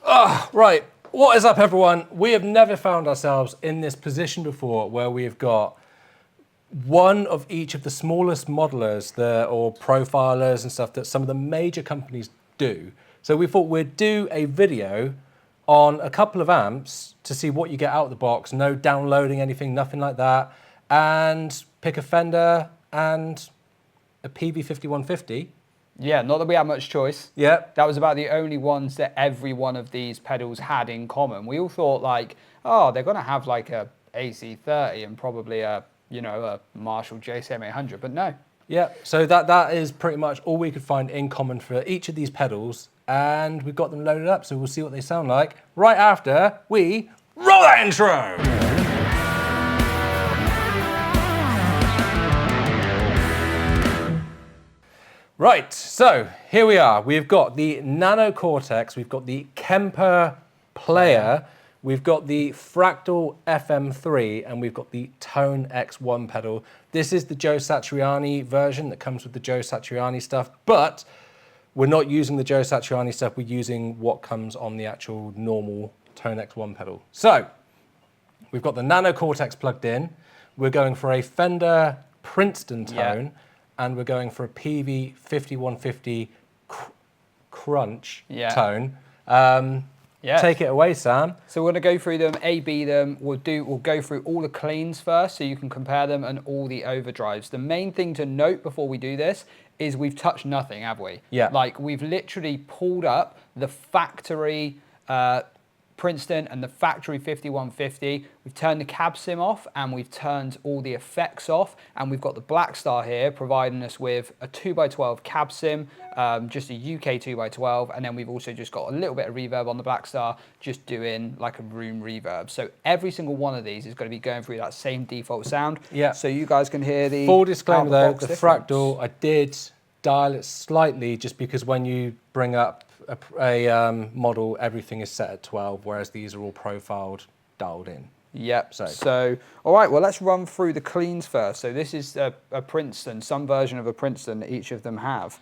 Right, what is up everyone? We have never found ourselves in this position before where we have got one of each of the smallest modelers or profilers and stuff that some of the major companies do. So we thought we'd do a video on a couple of amps to see what you get out of the box, no downloading anything, nothing like that, and pick a Fender and a PV5150. Yeah, not that we had much choice. Yeah. That was about the only ones that every one of these pedals had in common. We all thought like, oh, they're going to have like a AC30 and probably a Marshall JCM 800, but no. Yeah, so that is pretty much all we could find in common for each of these pedals, and we've got them loaded up, so we'll see what they sound like right after we roll that intro. Right, so here we are. We've got the Nano Cortex, we've got the Kemper Player, we've got the Fractal FM3, and we've got the Tone X1 pedal. This is the Joe Satriani version that comes with the Joe Satriani stuff, but we're not using the Joe Satriani stuff, we're using what comes on the actual normal Tone X1 pedal. So, we've got the Nano Cortex plugged in, we're going for a Fender Princeton tone, and we're going for a PV5150 crunch tone. Take it away, Sam. So we're going to go through them, A/B them. We'll go through all the cleans first, so you can compare them, and all the overdrives. The main thing to note before we do this is we've touched nothing, have we? Yeah. Like we've literally pulled up the factory Princeton and the factory 5150. We've turned the cab sim off and we've turned all the effects off, and we've got the Blackstar here providing us with a 2x12 cab sim, just a UK 2x12, and then we've also just got a little bit of reverb on the Blackstar, just doing like a room reverb. So every single one of these is going to be going through that same default sound. Yeah. So you guys can hear the full disclaimer though, the difference. Fractal, I did dial it slightly just because when you bring up a model, everything is set at 12, whereas these are all profiled, dialed in. Yep. So, all right, well, let's run through the cleans first. So this is a Princeton, some version of a Princeton that each of them have.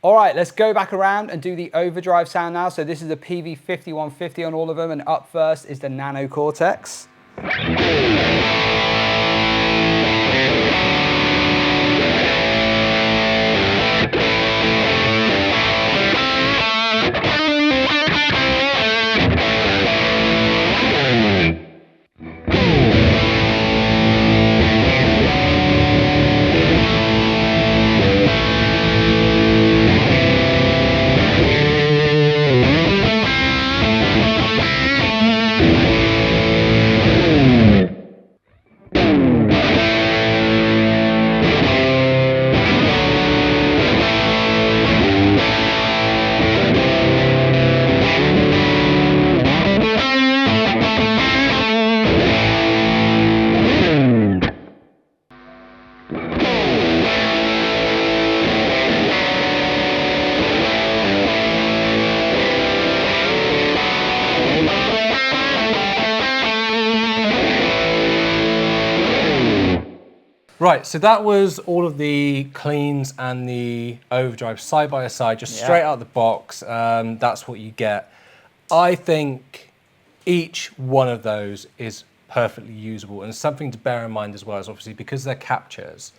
All right, let's go back around and do the overdrive sound now. So this is a PV5150 on all of them, and up first is the Nano Cortex. Right, so that was all of the cleans and the overdrive side by side, just straight out of the box. That's what you get. I think each one of those is perfectly usable, and something to bear in mind as well is obviously because they're captures,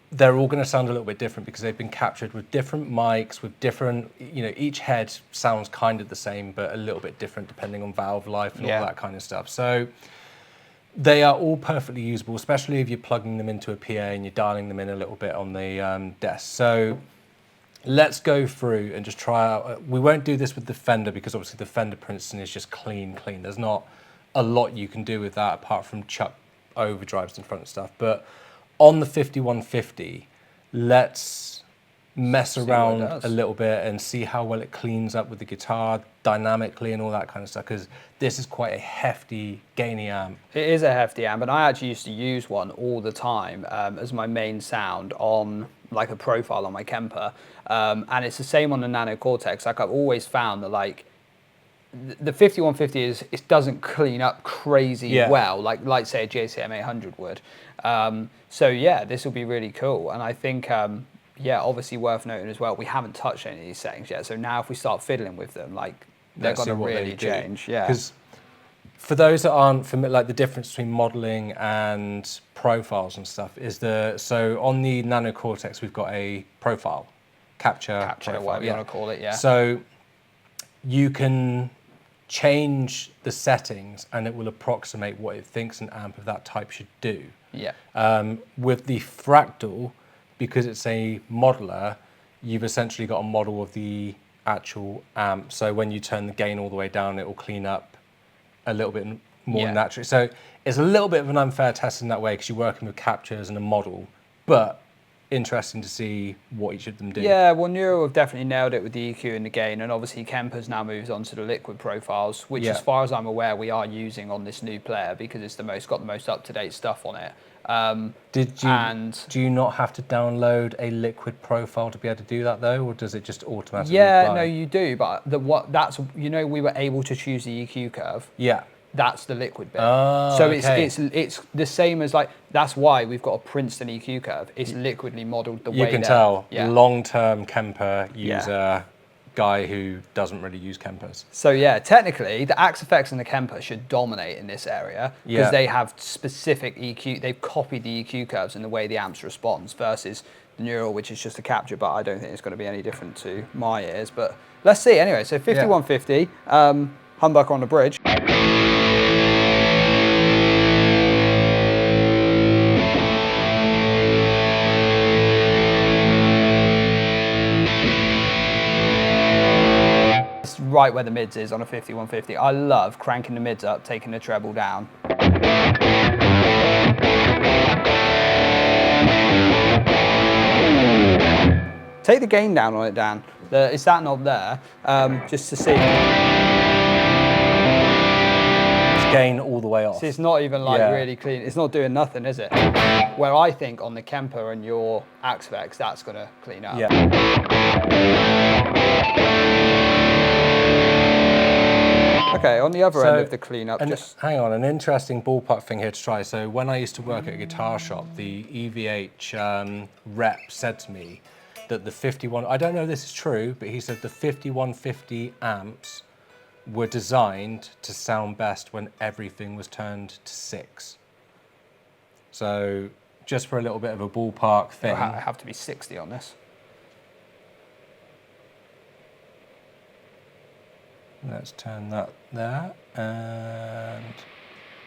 they're all going to sound a little bit different because they've been captured with different mics, with different, each head sounds kind of the same, but a little bit different depending on valve life and all that kind of stuff. So they are all perfectly usable, especially if you're plugging them into a PA and you're dialing them in a little bit on the desk. So let's go through and just try out. We won't do this with the Fender because obviously the Fender Princeton is just clean. There's not a lot you can do with that apart from chuck overdrives in front of stuff. But on the 5150, let's mess what it around does. a little bit and see how well it cleans up with the guitar dynamically and all that kind of stuff, because this is quite a hefty gainy amp. It is a hefty amp, and I actually used to use one all the time as my main sound on like a profile on my Kemper, and it's the same on the Nano Cortex. Like I've always found that like the 5150 it doesn't clean up crazy Yeah. well, like say a JCM 800 would. So yeah, this will be really cool, and I think yeah, obviously worth noting as well, we haven't touched any of these settings yet. So now if we start fiddling with them, like they're Let's see going to what they really do. change. Yeah. Because for those that aren't familiar, like the difference between modeling and profiles and stuff is so on the Nano Cortex, we've got a profile, capture profile, whatever you want to call it. Yeah. So you can change the settings and it will approximate what it thinks an amp of that type should do. Yeah. With the Fractal, because it's a modeler, you've essentially got a model of the actual amp. So when you turn the gain all the way down, it will clean up a little bit more Yeah. naturally. So it's a little bit of an unfair test in that way because you're working with captures and a model, but interesting to see what each of them do. Yeah, well, Neuro have definitely nailed it with the EQ and the gain, and obviously Kemper's now moves on to the liquid profiles, which, Yeah. as far as I'm aware, we are using on this new player because it's got the most up-to-date stuff on it. Do you not have to download a liquid profile to be able to do that though, or does it just automatically Yeah, apply? no, you do, but we were able to choose the EQ curve. Yeah. That's the liquid bit. Oh, so okay. it's the same as like, that's why we've got a Princeton EQ curve. It's liquidly modelled the way You can that- tell, Yeah. long-term Kemper Yeah. user, guy who doesn't really use Kempers. So yeah, technically the Axe FX and the Kemper should dominate in this area because Yeah. they have specific EQ. They've copied the EQ curves and the way the amps responds versus the Neural, which is just a capture. But I don't think it's going to be any different to my ears. But let's see. Anyway, so 5150, humbucker on the bridge. Right where the mids is on a 5150. I love cranking the mids up, taking the treble down. Take the gain down on it, Dan. It's that knob there, just to see. It's gain all the way off. See, it's not even like Yeah. really clean. It's not doing nothing, is it? Where I think on the Kemper and your Axe FX, that's gonna clean up. Yeah. Okay, on the other end of the cleanup, and just hang on, an interesting ballpark thing here to try. So when I used to work at a guitar shop, the EVH rep said to me that the 51, I don't know if this is true, but he said the 5150 amps were designed to sound best when everything was turned to 6. So just for a little bit of a ballpark thing. I have to be 60 on this. Let's turn that there, and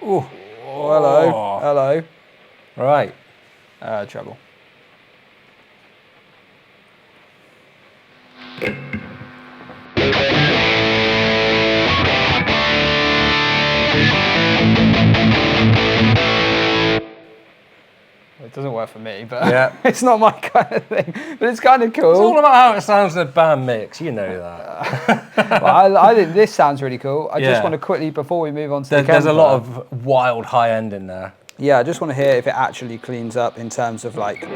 oh, Hello, hello. right. Treble. It doesn't work for me, but Yeah. it's not my kind of thing. But it's kind of cool. It's all about how it sounds in a band mix. You know that. Well, I think this sounds really cool. I Yeah. just want to quickly, before we move on to the There's a Kemper- lot of wild high end in there. Yeah, I just want to hear if it actually cleans up in terms of like.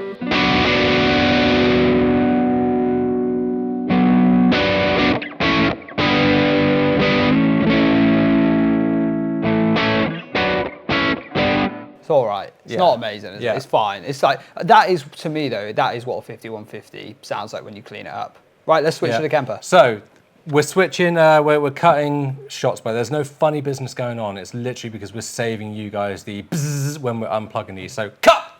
It's all right. It's Yeah. not amazing. Is it? Yeah. It's fine. It's like, that is, to me though, that is what a 5150 sounds like when you clean it up. Right, let's switch Yeah. to the Kemper. So we're switching, we're cutting shots, but there's no funny business going on. It's literally because we're saving you guys the bzzz when we're unplugging these. So cut!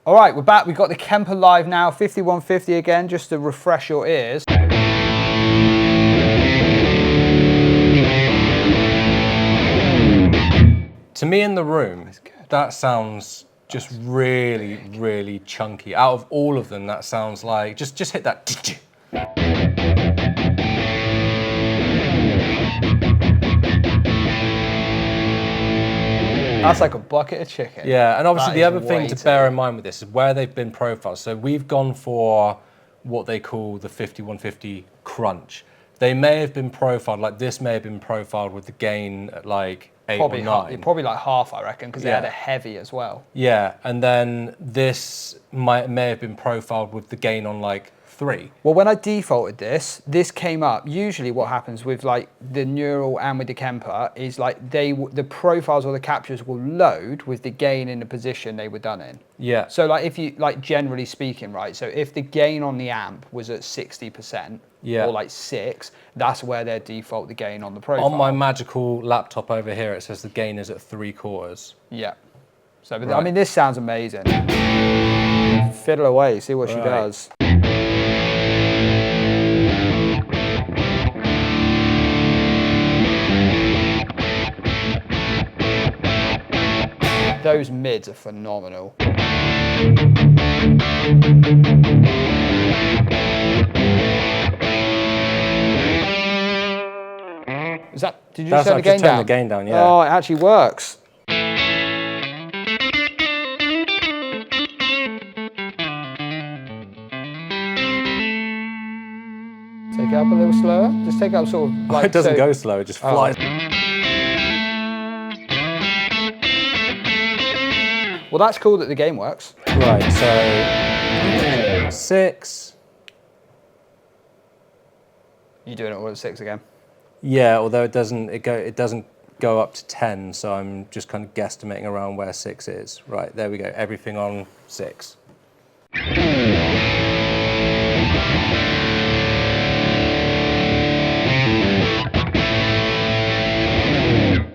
All right, we're back. We've got the Kemper live now, 5150 again, just to refresh your ears. To me in the room, that sounds just really, really chunky. Out of all of them, that sounds like, just hit that. That's like a bucket of chicken. Yeah, and obviously That the is other thing way to too- bear in mind with this is where they've been profiled. So we've gone for what they call the 5150 crunch. They may have been profiled, like this may have been profiled with the gain at like 8 or 9. Probably like half, I reckon, because they had Yeah. a heavy as well. Yeah, and then this may have been profiled with the gain on like 3. Well, when I defaulted this came up. Usually what happens with like the neural and with the Kemper is like the profiles or the captures will load with the gain in the position they were done in. Yeah. So like if you, like generally speaking, right, so if the gain on the amp was at 60% Yeah. or like 6, that's where they default the gain on the profile. On my magical laptop over here, it says the gain is at 3/4. Yeah. So, but, I Right. mean, this sounds amazing. Fiddle away, see what she Right. does. Those mids are phenomenal. Is that, did you That's turn the I've gain just turned down? the gain down, yeah. Oh, it actually works. Take it up a little slower. Just take it up sort of like It doesn't so- go slow, it just Oh. flies. Well, that's cool that the game works. Right, so 6. You doing it all at 6 again? Yeah, although it doesn't go up to 10, so I'm just kind of guesstimating around where 6 is. Right, there we go. Everything on 6.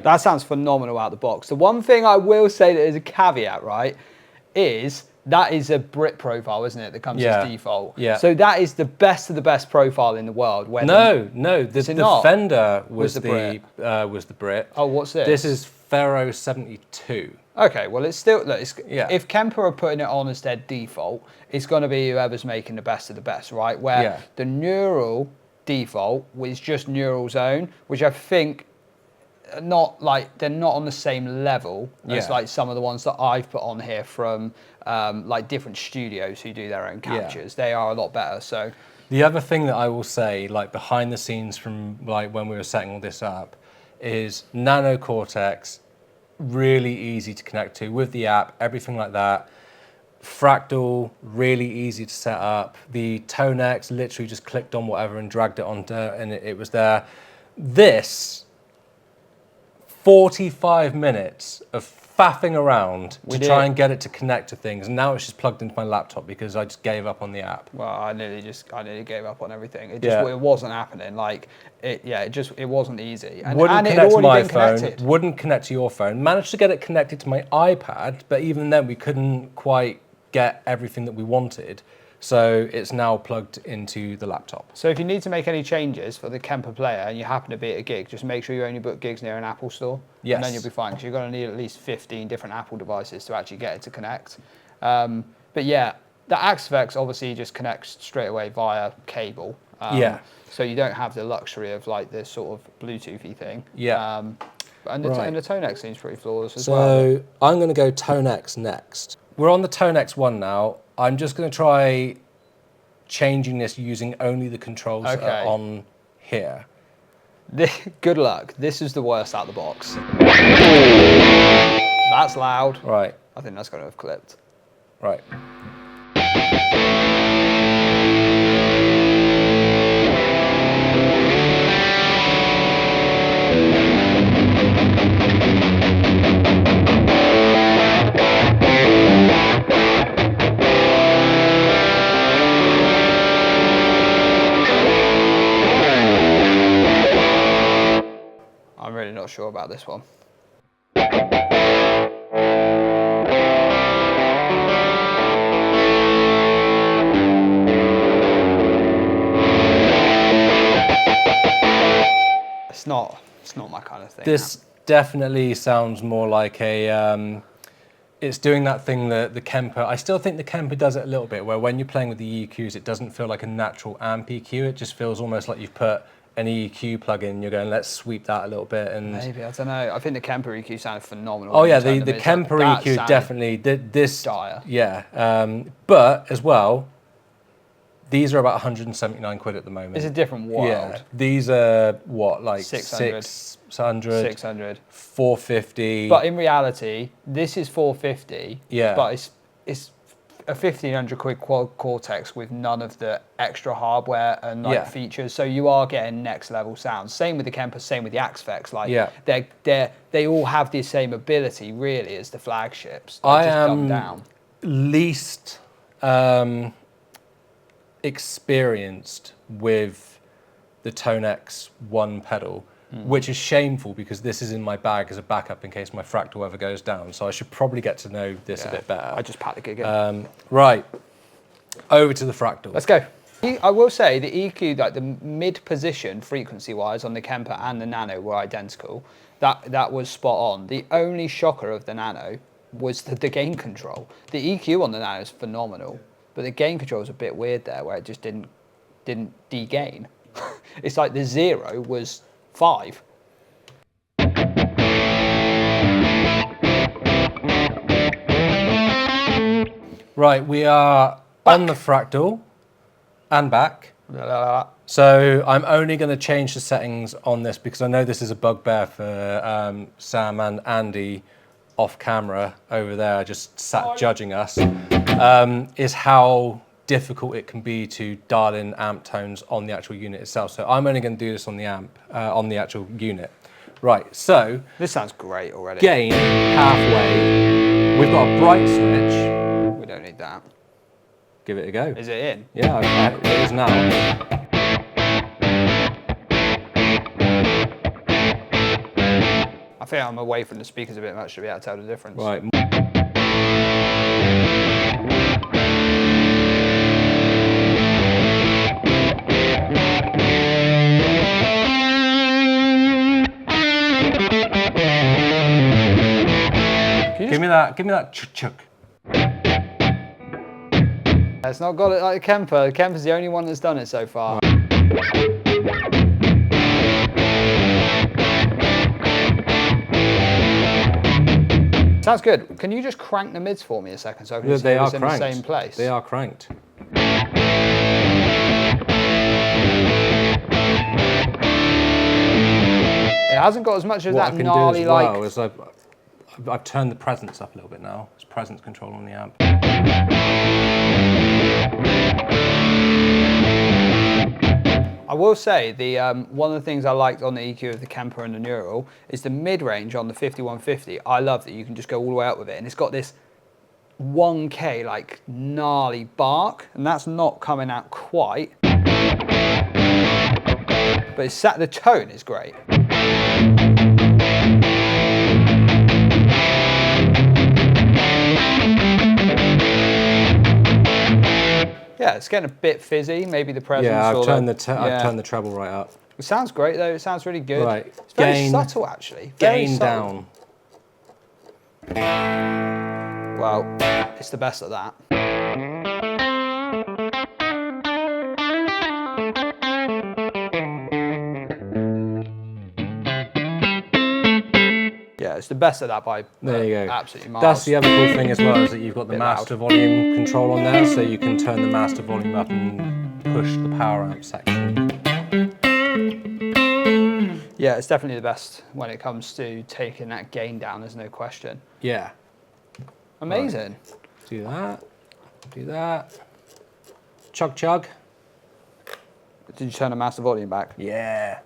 That sounds phenomenal out the box. The one thing I will say that is a caveat, right, is that is a Brit profile, isn't it, that comes Yeah. as default. Yeah. So that is the best of the best profile in the world. Where No, Is it the not? Fender was the was the Brit. Oh, what's this? This is Faro 72. Okay, well, it's still, look, Yeah. if Kemper are putting it on as their default, it's going to be whoever's making the best of the best, right? Where Yeah. the neural default was just neural zone, which I think not like they're not on the same level as Yeah. like some of the ones that I've put on here from like different studios who do their own Yeah. captures. They are a lot better. So The other thing that I will say, like behind the scenes from like when we were setting all this up, is Nano Cortex, really easy to connect to with the app, everything like that. Fractal, really easy to set up. The Tonex, literally just clicked on whatever and dragged it onto, and it was there. This, 45 minutes of faffing around We to try did. and get it to connect to things. And now it's just plugged into my laptop because I just gave up on the app. well, I nearly gave up on everything. It just Yeah. it wasn't happening. Like it wasn't easy. And, Wouldn't and it had connect to already my been phone, connected. wouldn't connect to your phone. Managed to get it connected to my iPad, but even then we couldn't quite get everything that we wanted. So it's now plugged into the laptop. So if you need to make any changes for the Kemper player and you happen to be at a gig, just make sure you only book gigs near an Apple store. Yes. And then you'll be fine, because you're going to need at least 15 different Apple devices to actually get it to connect. But yeah, the Axvex obviously just connects straight away via cable. Yeah. So you don't have the luxury of like this sort of Bluetoothy thing. Yeah. And the Right. Tonex seems pretty flawless as well. So I'm going to go Tonex next. We're on the Tonex one now. I'm just going to try changing this using only the controls that Okay. are on here. Good luck. This is the worst out of the box. That's loud. Right, I think that's going to have clipped. right. I'm really not sure about this one. It's not my kind of thing. This definitely sounds more like a. It's doing that thing that the Kemper. I still think the Kemper does it a little bit, where when you're playing with the EQs, it doesn't feel like a natural amp EQ. It just feels almost like you've put an EQ plugin, you're going, let's sweep that a little bit. And Maybe, I don't know. I think the Kemper EQ sounded phenomenal. oh when yeah, you turned the them. It's Kemper that EQ sounded definitely this dire. yeah. But as well, these are about 179 quid at the moment. It's a different world. Yeah, these are what, like 600. 600, 600. 450. But in reality, this is 450. Yeah. But it's a 1,500 quid quad Cortex with none of the extra hardware and like Yeah. features. So you are getting next level sounds. Same with the Kemper, same with the Axfex. Like Yeah. they all have the same ability really as the flagships. I Just dumbed am down. least experienced with the Tone X1 pedal, which is shameful because this is in my bag as a backup in case my Fractal ever goes down. So I should probably get to know this a bit better. I just packed the gig in. Right, over to the Fractal. Let's go. I will say the EQ, like the mid position frequency wise on the Kemper and the Nano were identical. That was spot on. The only shocker of the Nano was the gain control. The EQ on the Nano is phenomenal, but the gain control was a bit weird there where it just didn't de-gain. It's like the 0 was 5. Right, we are on the Fractal and back. La. So I'm only going to change the settings on this because I know this is a bugbear for Sam and Andy off camera over there, just sat judging us, is how difficult it can be to dial in amp tones on the actual unit itself. So I'm only going to do this on the amp, on the actual unit. Right, so This sounds great already. gain halfway. We've got a bright switch. We don't need that. Give it a go. Is it in? Yeah, it is now. I think I'm away from the speakers a bit much to be able to tell the difference. Right. Give me that chuk. It's not got it like the Kemper. The Kemper's the only one that's done it so far. Sounds good. Can you just crank the mids for me a second so I can see They are it's in the cranked. same place? They are cranked. It hasn't got as much of What I that can gnarly do as like. well is I've turned the presence up a little bit now. It's presence control on the amp. I will say the one of the things I liked on the EQ of the Kemper and the Neural is the mid-range on the 5150. I love that you can just go all the way up with it, and it's got this 1K like gnarly bark, and that's not coming out quite. But the tone is great. Yeah, it's getting a bit fizzy. Maybe the presence. Yeah, I've or turned yeah. I've turned the treble right up. It sounds great though. It sounds really good. Right, It's very gain- subtle actually. Very Gain subtle. down. Well, it's the best of that. Yeah, it's the best of that by There you go. absolutely miles. That's the other cool thing as well, is that you've got the Bit master loud. volume control on there, so you can turn the master volume up and push the power amp section. Yeah, it's definitely the best when it comes to taking that gain down. There's no question. Yeah. Amazing. Do that. Do that. Chug chug. Did you turn the master volume back? Yeah.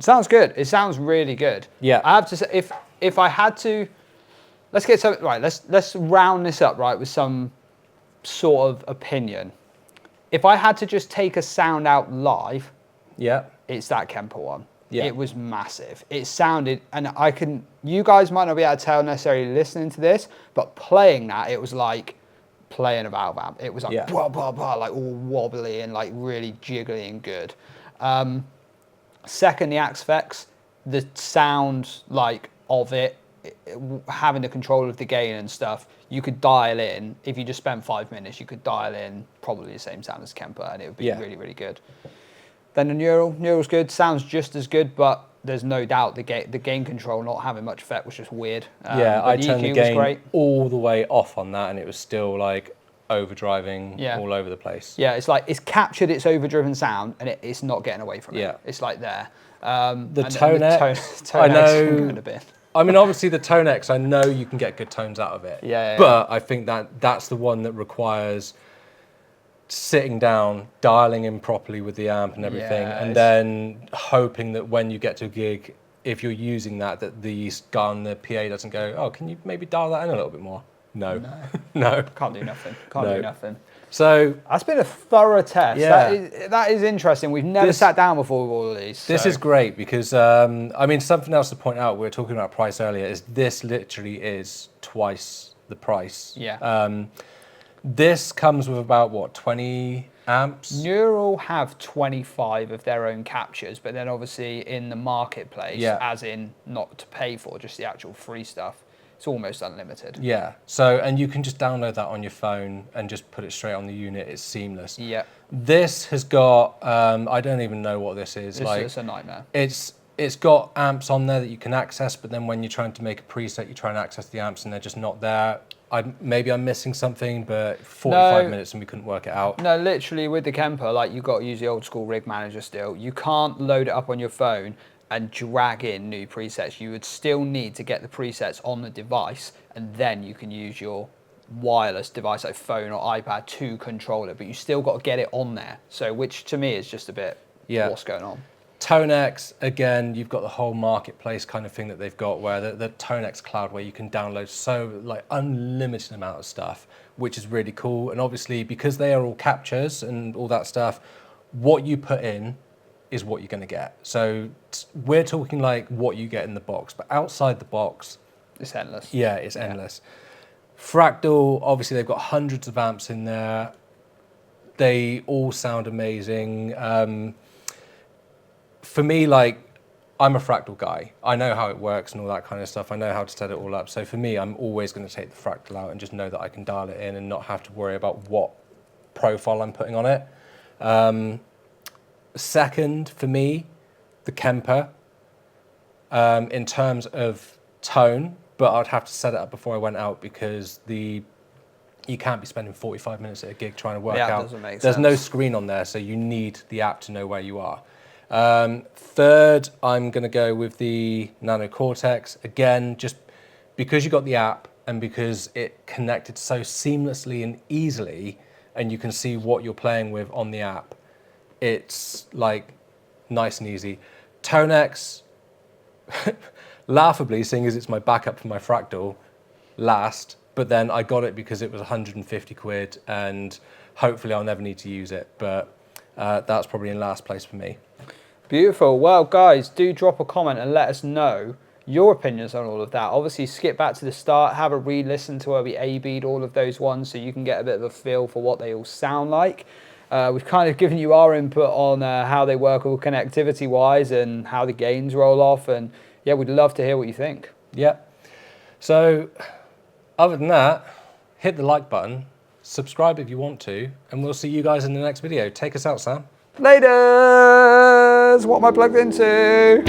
Sounds good. It sounds really good. Yeah. I have to say, if I had to, let's get some right. Let's round this up right with some sort of opinion. If I had to just take a sound out live, Yeah. it's that Kemper one. Yeah. It was massive. It sounded, and you guys might not be able to tell necessarily listening to this, but playing that, it was like playing a valve amp. It was like Yeah. blah, blah, blah, like all wobbly and like really jiggly and good. Second, the Axfex, the sound like of it having the control of the gain and stuff, you could dial in, if you just spent 5 minutes, you could dial in probably the same sound as Kemper, and it would be really, really good. Then the Neural's good, sounds just as good, but there's no doubt the gain control not having much effect was just weird. I turned the gain great. all the way off on that, and it was still like overdriving all over the place. Yeah, it's like it's captured its overdriven sound, and it's not getting away from it. Yeah. It's like there. The Tonex, I know. I mean, obviously the Tonex, I know you can get good tones out of it. But I think that's the one that requires sitting down, dialing in properly with the amp and everything, and then hoping that when you get to a gig, if you're using that the guy on the PA doesn't go, oh, can you maybe dial that in a little bit more? No. No. Can't do nothing. Can't do nothing. So that's been a thorough test. Yeah. That is interesting. We've never sat down before with all of these. This is great because, I mean, something else to point out, we were talking about price earlier, is this literally is twice the price. Yeah. This comes with about, what, 20 amps? Neural have 25 of their own captures, but then obviously in the marketplace, as in not to pay for, just the actual free stuff, it's almost unlimited. Yeah. So, and you can just download that on your phone and just put it straight on the unit. It's seamless. Yeah. This has got, I don't even know what this is. It's a nightmare. It's got amps on there that you can access, but then when you're trying to make a preset, you try and access the amps and they're just not there. Maybe I'm missing something, but 45 minutes and we couldn't work it out. No, literally with the Kemper, like you've got to use the old school rig manager still. You can't load it up on your phone and drag in new presets. You would still need to get the presets on the device, and then you can use your wireless device like phone or iPad to control it, but you still got to get it on there. So, which to me is just a bit, what's going on? Tonex, again, you've got the whole marketplace kind of thing that they've got where the Tonex cloud, where you can download so like unlimited amount of stuff, which is really cool. And obviously because they are all captures and all that stuff, what you put in is what you're going to get. So we're talking like what you get in the box, but outside the box, it's endless. Yeah, it's endless. Fractal, obviously they've got hundreds of amps in there. They all sound amazing. For me, like, I'm a Fractal guy. I know how it works and all that kind of stuff. I know how to set it all up. So for me, I'm always going to take the Fractal out and just know that I can dial it in and not have to worry about what profile I'm putting on it. Second, for me, the Kemper, in terms of tone, but I'd have to set it up before I went out because you can't be spending 45 minutes at a gig trying to work out. Doesn't make sense. There's no screen on there, so you need the app to know where you are. Third, I'm going to go with the Nano Cortex. Again, just because you got the app and because it connected so seamlessly and easily, and you can see what you're playing with on the app, it's like nice and easy. Tonex, laughably, seeing as it's my backup for my Fractal, last, but then I got it because it was 150 quid and hopefully I'll never need to use it, but that's probably in last place for me. Beautiful. Well, guys, do drop a comment and let us know your opinions on all of that. Obviously, skip back to the start, have a re-listen to where we A-B'd all of those ones so you can get a bit of a feel for what they all sound like. We've kind of given you our input on how they work all connectivity-wise and how the gains roll off. And yeah, we'd love to hear what you think. Yeah. So other than that, hit the like button, subscribe if you want to, and we'll see you guys in the next video. Take us out, Sam. Laters! What am I plugged into?